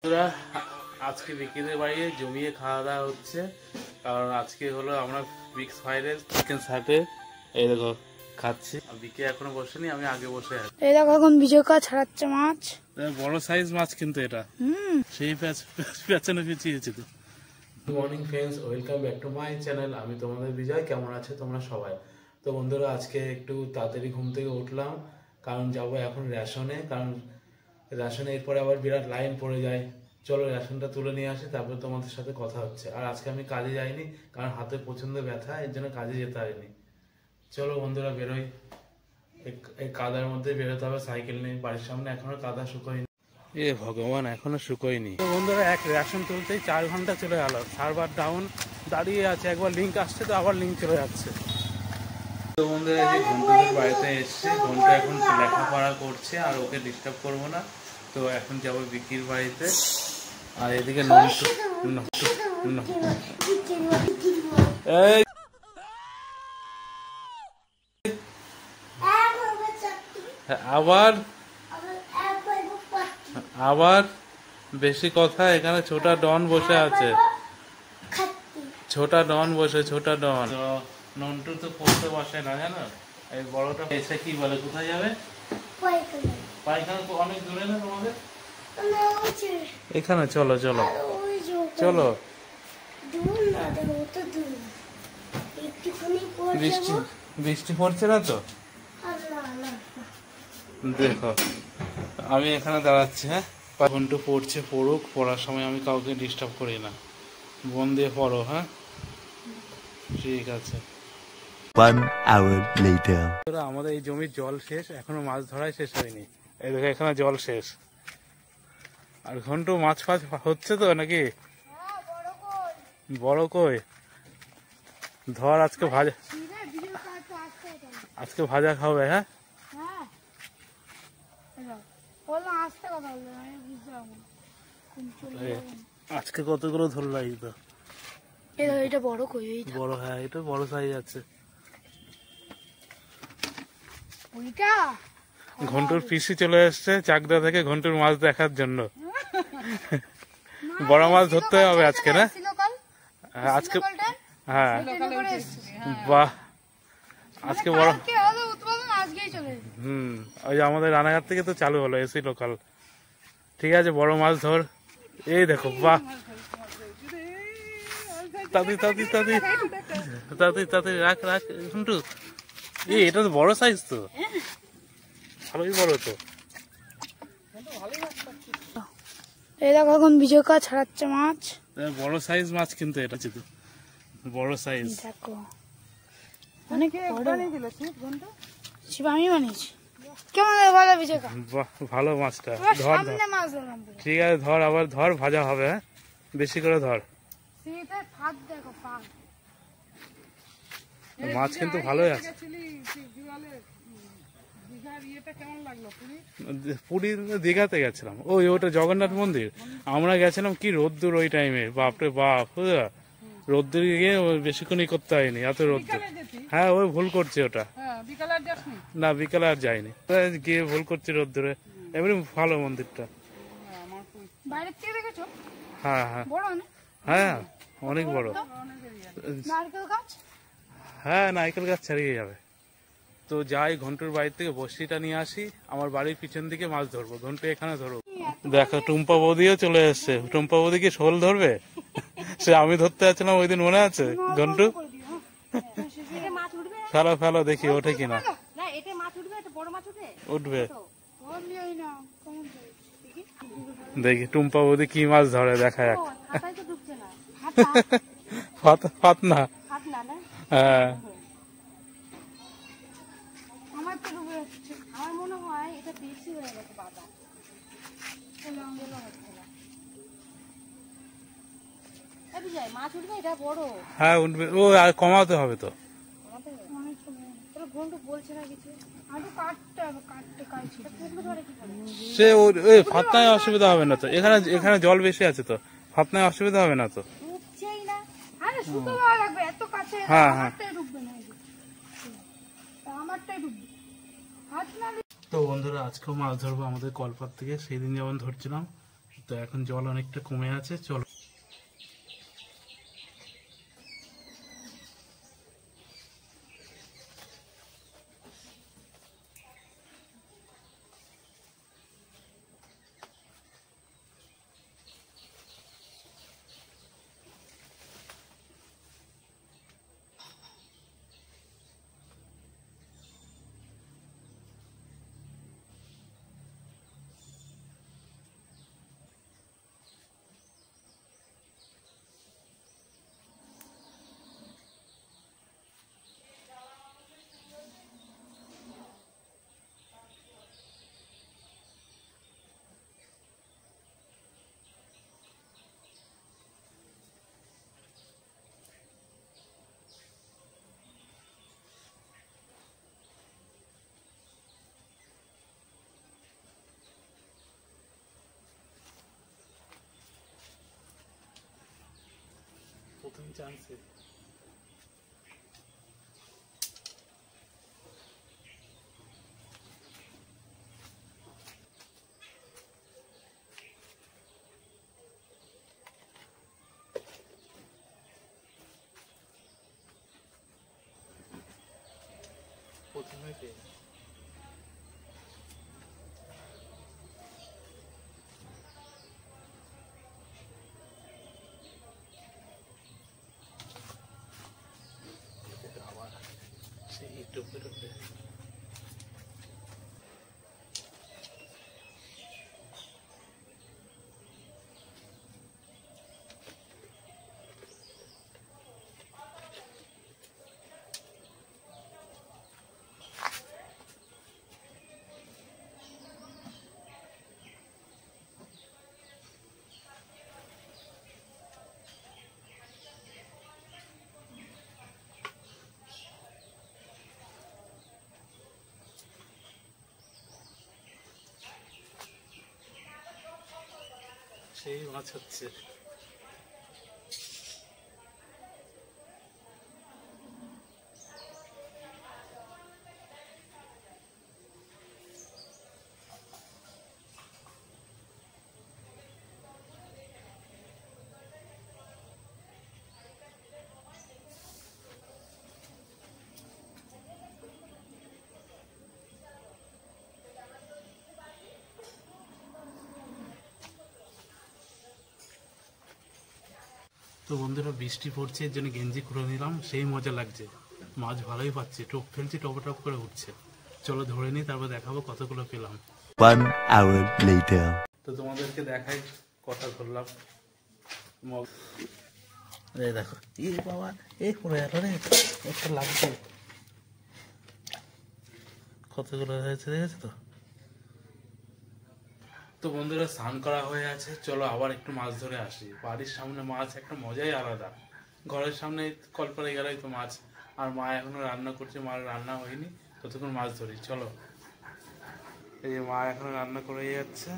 বন্ধুরা আজকে বিকেলের বাড়ি জমিয়ে খাওয়া দাওয়া হচ্ছে, কারণ আজকে হলো আমরা বিগ ফ্রাইড রাইস চিকেন সাথে এই দেখো খাচ্ছি। বিকে এখনো বসেনি, আমি আগে বসে আছি। এই দেখো এখন বিজয়কা ছাড়াচ্ছে মাছ, বড় সাইজ মাছ কিন্তু এটা সেই পেছনে পিছিয়েছে তো। Good morning friends, welcome back to my channel. আমি তোমাদের বিজয়। কেমন আছে তোমরা সবাই? তো বন্ধুরা আজকে একটু তাড়াতাড়ি ঘুম থেকে উঠলাম, কারণ যাবো এখন রেশনে। কারণ রেশনে এরপরে আবার বিরাট লাইন পড়ে যায়। চলো রেশনটা তুলে নিয়ে আসি, তারপর তোমাদের সাথে কথা হচ্ছে। আর আজকে আমি কাজে যাইনি, কারণ হাতে প্রচন্ড ব্যথা, এর জন্য কাজে যেতে হয়নি। চলো বন্ধুরা বেরোই, এই কাদার মধ্যে বেরোতে হবে। সাইকেল নেই, বাড়ির সামনে এখনো কাদা শুকোয়নি। এ ভগবান, এখনো শুকোয়নি। তো বন্ধুরা এক রেশন তুলতেই 4 ঘন্টা চলে গেল। সার্ভার ডাউন দাঁড়িয়ে আছে, একবার লিঙ্ক আসছে তো আবার লিঙ্ক চলে যাচ্ছে। তো বন্ধুরা এই যে ঘন্টুদের বাড়িতে এসছে, ঘন্টু এখন লেখাপড়া করছে, আর ওকে ডিস্টার্ব করবো না। তো এখন যাবো বিকির বাড়িতে। আর এদিকে আবার আবার বেশি কথা। এখানে ছোটা ডন বসে আছে, ছোটা ডন বসে, ছোটা ডন। নন্টু তো পড়তে বসে না, জানো? এই বড়টা এসে কি বলে, কোথায় যাবে? পায়খানা তো অনেক দূরে না তোমাদের এখানে? চলো চলো চলো। বৃষ্টি বৃষ্টি পড়ছে না তো? দেখো আমি এখানে দাঁড়াচ্ছি। হ্যাঁ, ঘন্টু পড়ছে, পড়ুক। পড়ার সময় আমি কাউকে ডিস্টার্ব করি না। মন দিয়ে পড়ো। হ্যাঁ, ঠিক আছে। আমাদের এই জমির জল শেষ, এখনো মাছ ধরাই শেষ হয়নি। এই দেখো এখানে জল শেষ। আর ঘন্টু মাছ ফাছ হচ্ছে তো নাকি? বড় কই? ধর আজকে ভাজা, আজকে ভাজা খাবে। হ্যাঁ, আজকে কতগুলো ধরলাই তো? এটা বড় কই? বড়, হ্যাঁ এটা বড় সাইজ আছে। ঘন্টুর পিসি চলে এসছে চাকদা থেকে ঘন্টুর মাছ দেখার জন্য। বড় মাছ ধরতে হবে আজকে, না? আজকে হ্যাঁ, বাহ, আজকে বড়। ওই যে আমাদের রানাঘাট থেকে তো চালু হলো এসি লোকাল। ঠিক আছে, বড় মাছ ধর। এই দেখো, বাহ, তাড়াতাড়ি তাড়াতাড়ি তাড়াতাড়ি তাড়াতাড়ি তাড়াতাড়ি রাখ রাখ ঘন্টু। এটা তো বড় সাইজ তো, ভালোই বড় তো। এই দেখো এখন বিজয়কা ছাড়াচ্ছে মাছ, বড় সাইজ মাছ কিন্তু এটা তো বড় সাইজ। দেখো অনেক আমি বানিয়েছি। কেমন ভালো বিজয়কা? ভালো মাছটা। ধর ধর, ঠিক আছে ধর, আবার ধর, ভাজা হবে। হ্যাঁ, বেশি করে ধর। মাছ কিন্তু ভালোই আছে। পুরীর দীঘাতে গেছিলাম, ওটা জগন্নাথ মন্দির। আমরা গেছিলাম কি রোদ্দুর ওই টাইমে, বাপরে বাপ। রোদ্দুর গিয়ে বেশিক্ষণই করতে হয়নি, এত রোদ্দুর। হ্যাঁ, ওই ভুল করছি ওটা। না, বিকালে আর যাইনি, গিয়ে ভুল করছি রোদ্দুরে। এমনি ভালো মন্দিরটা। হ্যাঁ হ্যাঁ হ্যাঁ, অনেক বড়। হ্যাঁ, নারকেল গাছ ছাড়িয়ে যাবে। তো যাই, ঘন্টুর বাড়ি থেকে বড়শিটা নিয়ে আসি, আমার বাড়ির পিছন দিকে মাছ ধরবো। ঘন্টু এখানে ধরবো। দেখো টুম্পা বৌদিও চলে এসছে। টুম্পা বৌদি কি শোল ধরবে? সে আমি ধরতে যাচ্ছিলাম ওই দিন, মনে আছে ঘন্টু? ফেলো ফেলো, দেখি ওঠে কিনা। উঠবে, দেখি টুম্পা বৌদি কি মাছ ধরে, দেখা যাক। ফাতনা, হ্যাঁ। হ্যাঁ উঠবে, ও আর কমাতে হবে তো। সে ফাতনায় অসুবিধা হবে না তো, এখানে এখানে জল বেশি আছে তো, ফাতনায় অসুবিধা হবে না তো। হ্যাঁ হ্যাঁ। তো বন্ধুরা আজকেও মাছ ধরবো আমাদের কলপার থেকে, সেই দিন যেমন ধরছিলাম তো এখন জল অনেকটা কমে আছে, চলো। প্রথম চান্সে প্রথমে পেয়ে আবার সেই টুপে টুপে সেই মাছ হচ্ছে। তো বন্ধুরা বৃষ্টি পড়ছে, এর জন্য গেঞ্জি খুলে নিলাম, সেই মজা লাগছে। মাছ ভালোই পাচ্ছি, টোপ ফেলছি, টপ টপ করে উঠছে। চলো ধরে নিই, তারপর দেখাবো কতগুলো পেলাম। 1 hour later. তো তোমাদেরকে দেখাই কটা ধরলাম। দেখো এই বাবা, এই পড়ে গেল রে, একটা লাগছে। কতগুলো হয়েছে দেখেছো তো। তো বন্ধুরা স্নান করা হয়ে আছে, চলো আবার একটু মাছ ধরে আসি। বাড়ির সামনে মাছ একটা মজাই আলাদা। ঘরের সামনে কল পরে গেলেই তো মাছ। আর মা এখনো রান্না করছে, মার রান্না হয়নি, ততক্ষণ মাছ ধরি। চলো, এই যে মা এখনো রান্না করে যাচ্ছে,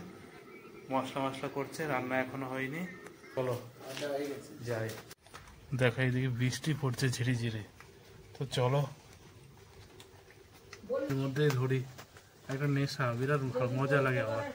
মশলা মশলা করছে, রান্না এখনো হয়নি। চলো যাই। দেখো এইদিকে বৃষ্টি পড়ছে ঝিরি ঝিরি। তো চলো এর মধ্যেই ধরি। একটা নেশা, বিরাট মজা লাগে আমার।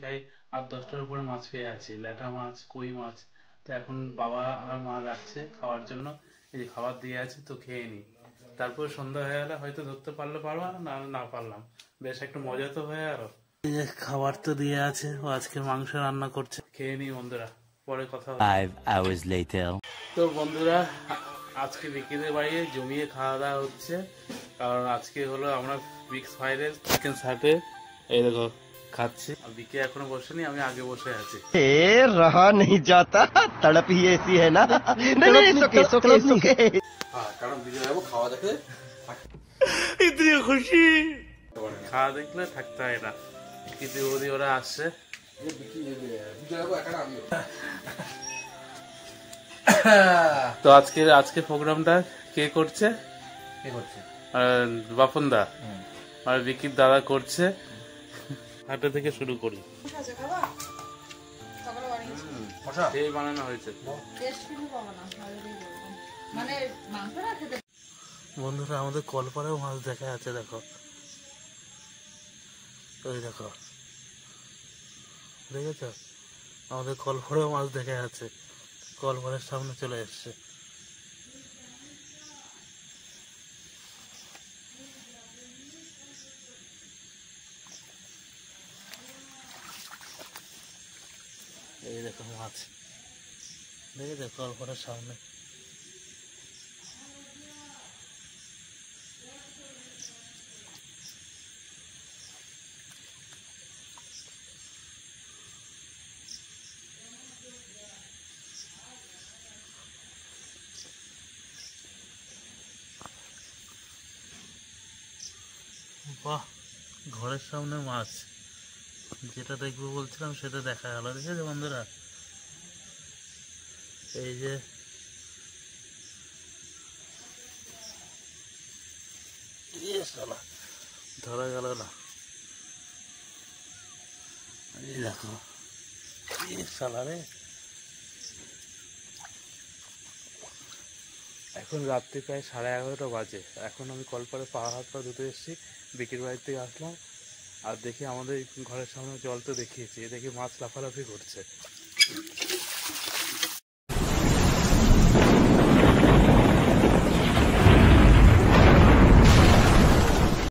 প্রায় 8-10টার উপরে মাছ পেয়ে আছি, ল্যাটা মাছ, কই মাছ। তো এখন বাবা আর মা যাচ্ছে খাওয়ার জন্য, এই যে খাবার দিয়ে আছে, তো খেয়ে নি। তারপর সন্ধ্যা হয়ে গেলে হয়তো ধরতে পারলে পারবা, না না পারলাম। বেশ একটা মজা তো হয়ে গেল। এই যে খাবার তো দিয়ে আছে, ও আজকে মাংস রান্না করছে, খেয়ে নি বন্ধুরা, পরে কথা হবে। 5 hours later. তো বন্ধুরা আজকে বিকেলের বাড়ি জমিয়ে খাওয়া দাওয়া হচ্ছে, কারণ আজকে হলো আমরা মিক্স ফ্রাইড রাইস চিকেন সাথে এই দেখো খাচ্ছি। আর বিকে এখনো বসেনি, আমি আগে বসে আছি। रहा नहीं जाता तड़प ही ऐसी है ना नहीं नहीं सुके सुके सुके কারণ ভিডিও যাবো খাওয়া দেখে ইতনি খুশি, খাওয়া দেখলে থাকতে হয় না। কিন্তু ওদি ওরা আসছে, ভিডিও যাবো একা আমিও তো আজকে প্রোগ্রামটা কে করছে? বাপন দা আর বিকির দাদা করছে। হাটে থেকে শুরু করি, সেই বানানো হয়েছে। বন্ধুরা আমাদের কলপাড়েও মাছ দেখা আছে, দেখো ওই দেখো, দেখেছ আমাদের কলপাড়েও মাছ দেখা যাচ্ছে, কলপাড়ের সামনে চলে এসছে। এই দেখো মাছ, দেখেছ কলপাড়ের সামনে। বাহ, ঘরের সামনে মাছ, যেটা দেখবো বলছিলাম সেটা দেখা গেল। দেখেছো বন্ধুরা, এই যে ধরা গেল না, এই দেখো শালা রে। এখন রাত্রি প্রায় 11:30 বাজে। এখন আমি কলপাড়ে পা হাত পা ধুতে এসেছি, বিকেল বাড়ির থেকে আসলাম, আর দেখি আমাদের ঘরের সামনে জল তো দেখিয়েছি, দেখি মাছ লাফালাফি করছে।